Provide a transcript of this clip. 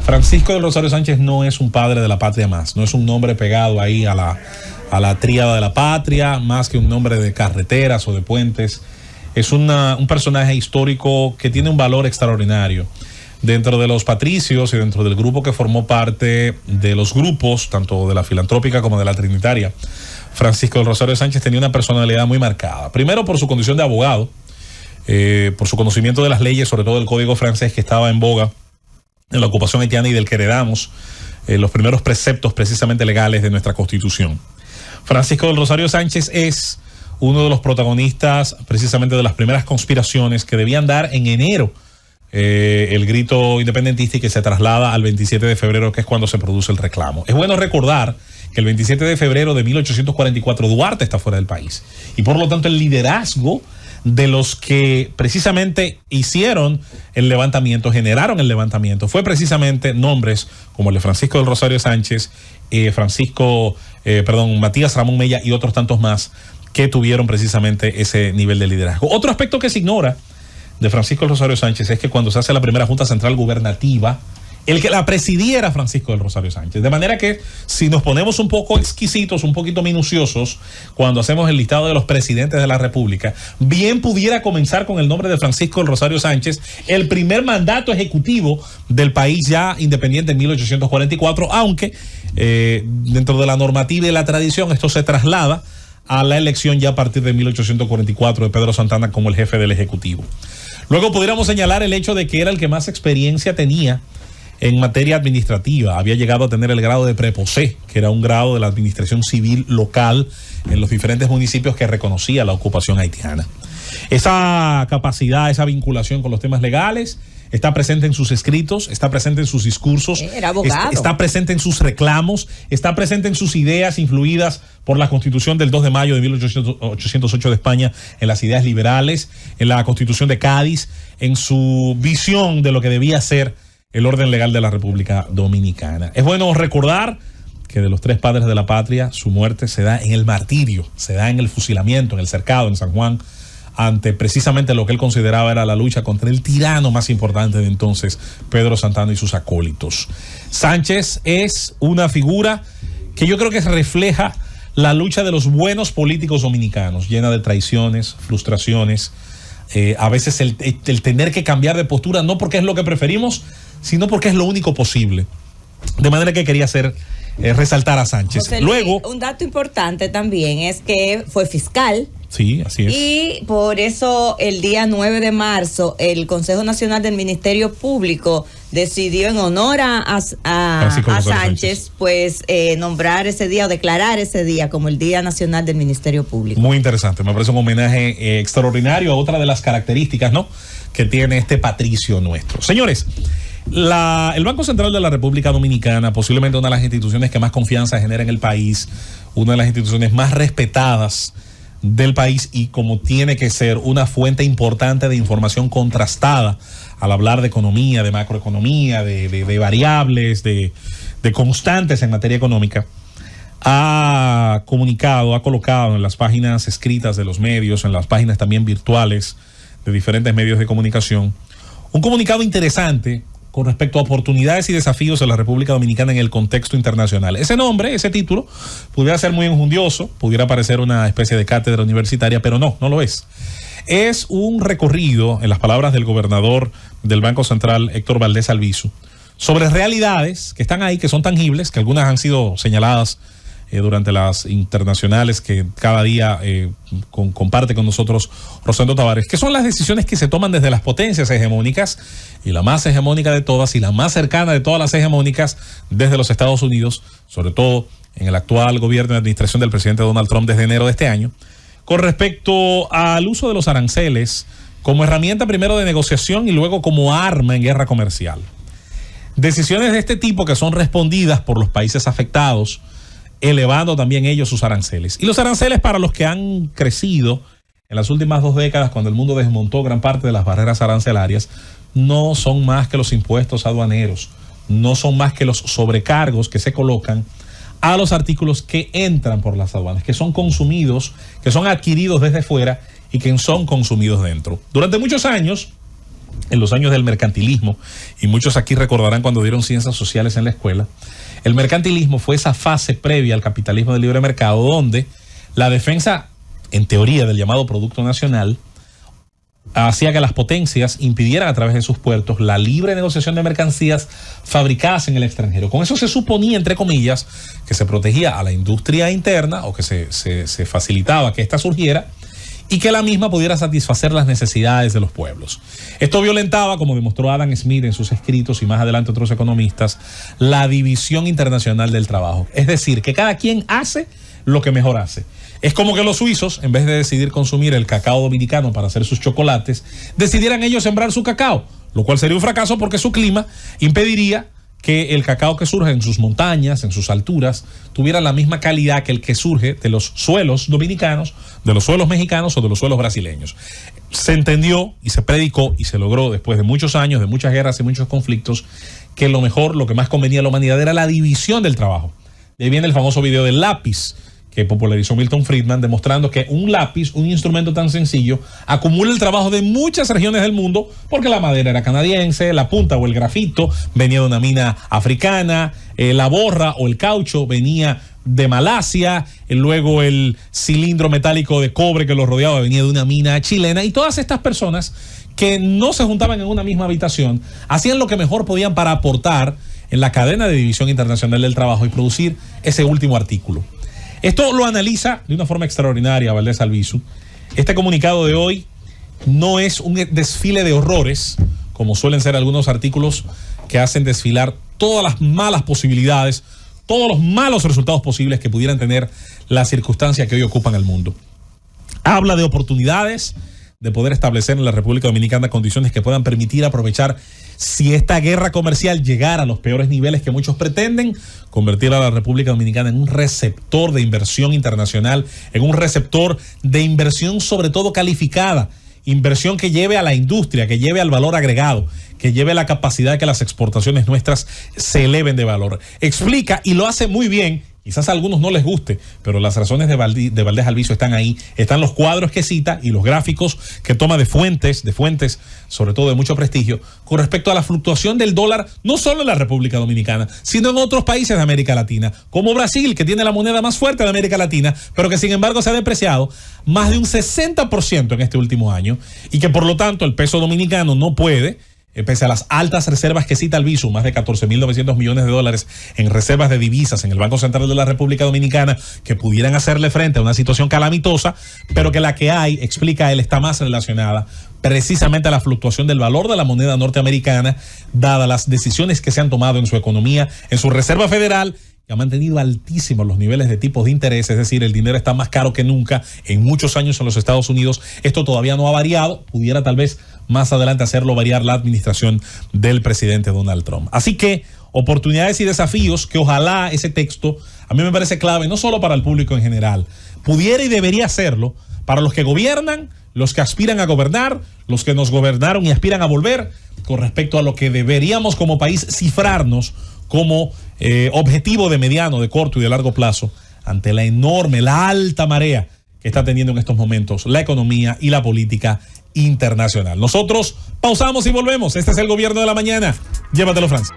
Francisco del Rosario Sánchez no es un padre de la patria más, no es un nombre pegado ahí a la tríada de la patria, más que un nombre de carreteras o de puentes. Es un personaje histórico que tiene un valor extraordinario. Dentro de los patricios y dentro del grupo que formó parte de los grupos, tanto de la filantrópica como de la trinitaria, Francisco del Rosario Sánchez tenía una personalidad muy marcada. Primero por su condición de abogado, por su conocimiento de las leyes, sobre todo del código francés que estaba en boga en la ocupación haitiana y del que heredamos los primeros preceptos precisamente legales de nuestra Constitución. Francisco del Rosario Sánchez es uno de los protagonistas precisamente de las primeras conspiraciones que debían dar en enero el grito independentista y que se traslada al 27 de febrero, que es cuando se produce el reclamo. Es bueno recordar que el 27 de febrero de 1844 Duarte está fuera del país y por lo tanto el liderazgo de los que precisamente hicieron el levantamiento, generaron el levantamiento, fue precisamente nombres como el de Francisco del Rosario Sánchez, Matías Ramón Mella y otros tantos más que tuvieron precisamente ese nivel de liderazgo. Otro aspecto que se ignora de Francisco del Rosario Sánchez es que cuando se hace la primera Junta Central Gubernativa, el que la presidía era Francisco del Rosario Sánchez. De manera que si nos ponemos un poco exquisitos, un poquito minuciosos, cuando hacemos el listado de los presidentes de la República, bien pudiera comenzar con el nombre de Francisco del Rosario Sánchez, el primer mandato ejecutivo del país ya independiente en 1844, aunque dentro de la normativa y la tradición esto se traslada a la elección ya a partir de 1844 de Pedro Santana como el jefe del Ejecutivo. Luego pudiéramos señalar el hecho de que era el que más experiencia tenía en materia administrativa. Había llegado a tener el grado de preposé, que era un grado de la administración civil local en los diferentes municipios que reconocía la ocupación haitiana. Esa capacidad, esa vinculación con los temas legales está presente en sus escritos, está presente en sus discursos, era abogado. Está presente en sus reclamos, está presente en sus ideas influidas por la Constitución del 2 de mayo de 1808 de España, en las ideas liberales, en la Constitución de Cádiz, en su visión de lo que debía ser el orden legal de la República Dominicana. Es bueno recordar que de los tres padres de la patria, su muerte se da en el martirio, se da en el fusilamiento, en el cercado en San Juan, ante precisamente lo que él consideraba era la lucha contra el tirano más importante de entonces, Pedro Santana y sus acólitos. Sánchez es una figura que yo creo que refleja la lucha de los buenos políticos dominicanos, llena de traiciones, frustraciones, a veces el tener que cambiar de postura, no porque es lo que preferimos, sino porque es lo único posible. De manera que quería resaltar a Sánchez. José Luego, Luis, un dato importante también es que fue fiscal. Sí, así es. Y por eso el día 9 de marzo el Consejo Nacional del Ministerio Público decidió en honor a Sánchez, pues nombrar ese día o declarar ese día como el Día Nacional del Ministerio Público. Muy interesante, me parece un homenaje extraordinario a otra de las características, ¿no?, que tiene este patricio nuestro. Señores, el Banco Central de la República Dominicana, posiblemente una de las instituciones que más confianza genera en el país, una de las instituciones más respetadas del país y como tiene que ser una fuente importante de información contrastada al hablar de economía, de macroeconomía, de variables, de constantes en materia económica, ha colocado en las páginas escritas de los medios, en las páginas también virtuales de diferentes medios de comunicación, un comunicado interesante con respecto a oportunidades y desafíos de la República Dominicana en el contexto internacional. Ese nombre, ese título, pudiera ser muy enjundioso, pudiera parecer una especie de cátedra universitaria, pero no lo es. Es un recorrido, en las palabras del gobernador del Banco Central, Héctor Valdés Albizu, sobre realidades que están ahí, que son tangibles, que algunas han sido señaladas durante las internacionales que cada día comparte con nosotros Rosendo Tavares, que son las decisiones que se toman desde las potencias hegemónicas, y la más hegemónica de todas y la más cercana de todas las hegemónicas desde los Estados Unidos, sobre todo en el actual gobierno de administración del presidente Donald Trump desde enero de este año, con respecto al uso de los aranceles como herramienta primero de negociación y luego como arma en guerra comercial. Decisiones de este tipo que son respondidas por los países afectados, elevando también ellos sus aranceles. Y los aranceles, para los que han crecido en las últimas 2 décadas, cuando el mundo desmontó gran parte de las barreras arancelarias, no son más que los impuestos aduaneros, no son más que los sobrecargos que se colocan a los artículos que entran por las aduanas, que son consumidos, que son adquiridos desde fuera y que son consumidos dentro. Durante muchos años, en los años del mercantilismo, y muchos aquí recordarán cuando dieron ciencias sociales en la escuela. El mercantilismo fue esa fase previa al capitalismo del libre mercado, donde la defensa, en teoría, del llamado Producto Nacional, hacía que las potencias impidieran a través de sus puertos la libre negociación de mercancías fabricadas en el extranjero. Con eso se suponía, entre comillas, que se protegía a la industria interna, o que se facilitaba que ésta surgiera y que la misma pudiera satisfacer las necesidades de los pueblos. Esto violentaba, como demostró Adam Smith en sus escritos y más adelante otros economistas, la división internacional del trabajo. Es decir, que cada quien hace lo que mejor hace. Es como que los suizos, en vez de decidir consumir el cacao dominicano para hacer sus chocolates, decidieran ellos sembrar su cacao, lo cual sería un fracaso porque su clima impediría que el cacao que surge en sus montañas, en sus alturas, tuviera la misma calidad que el que surge de los suelos dominicanos, de los suelos mexicanos o de los suelos brasileños. Se entendió y se predicó y se logró después de muchos años, de muchas guerras y muchos conflictos, que lo mejor, lo que más convenía a la humanidad era la división del trabajo. De ahí viene el famoso video del lápiz, que popularizó Milton Friedman, demostrando que un lápiz, un instrumento tan sencillo, acumula el trabajo de muchas regiones del mundo, porque la madera era canadiense, la punta o el grafito venía de una mina africana, la borra o el caucho venía de Malasia, luego el cilindro metálico de cobre que lo rodeaba venía de una mina chilena, y todas estas personas que no se juntaban en una misma habitación hacían lo que mejor podían para aportar en la cadena de división internacional del trabajo y producir ese último artículo. Esto lo analiza de una forma extraordinaria Valdés Albizu. Este comunicado de hoy no es un desfile de horrores, como suelen ser algunos artículos que hacen desfilar todas las malas posibilidades, todos los malos resultados posibles que pudieran tener las circunstancias que hoy ocupan el mundo. Habla de oportunidades de poder establecer en la República Dominicana condiciones que puedan permitir aprovechar, si esta guerra comercial llegara a los peores niveles que muchos pretenden, convertir a la República Dominicana en un receptor de inversión internacional, en un receptor de inversión sobre todo calificada, inversión que lleve a la industria, que lleve al valor agregado, que lleve la capacidad de que las exportaciones nuestras se eleven de valor. Explica, y lo hace muy bien. Quizás a algunos no les guste, pero las razones de Valdés Albizu están ahí. Están los cuadros que cita y los gráficos que toma de fuentes, sobre todo de mucho prestigio, con respecto a la fluctuación del dólar, no solo en la República Dominicana, sino en otros países de América Latina, como Brasil, que tiene la moneda más fuerte de América Latina, pero que sin embargo se ha depreciado más de un 60% en este último año, y que por lo tanto el peso dominicano no puede, pese a las altas reservas que cita Albizu, más de 14.900 millones de dólares en reservas de divisas en el Banco Central de la República Dominicana, que pudieran hacerle frente a una situación calamitosa, pero que la que hay, explica él, está más relacionada precisamente a la fluctuación del valor de la moneda norteamericana, dadas las decisiones que se han tomado en su economía, en su Reserva Federal, que ha mantenido altísimos los niveles de tipos de interés, es decir, el dinero está más caro que nunca en muchos años en los Estados Unidos. Esto todavía no ha variado, pudiera tal vez más adelante hacerlo variar la administración del presidente Donald Trump. Así que oportunidades y desafíos que ojalá ese texto, a mí me parece clave, no solo para el público en general, pudiera y debería serlo para los que gobiernan, los que aspiran a gobernar, los que nos gobernaron y aspiran a volver, con respecto a lo que deberíamos como país cifrarnos como objetivo de mediano, de corto y de largo plazo ante la alta marea que está teniendo en estos momentos la economía y la política internacional. Nosotros pausamos y volvemos. Este es el Gobierno de la Mañana. Llévatelo, Francia.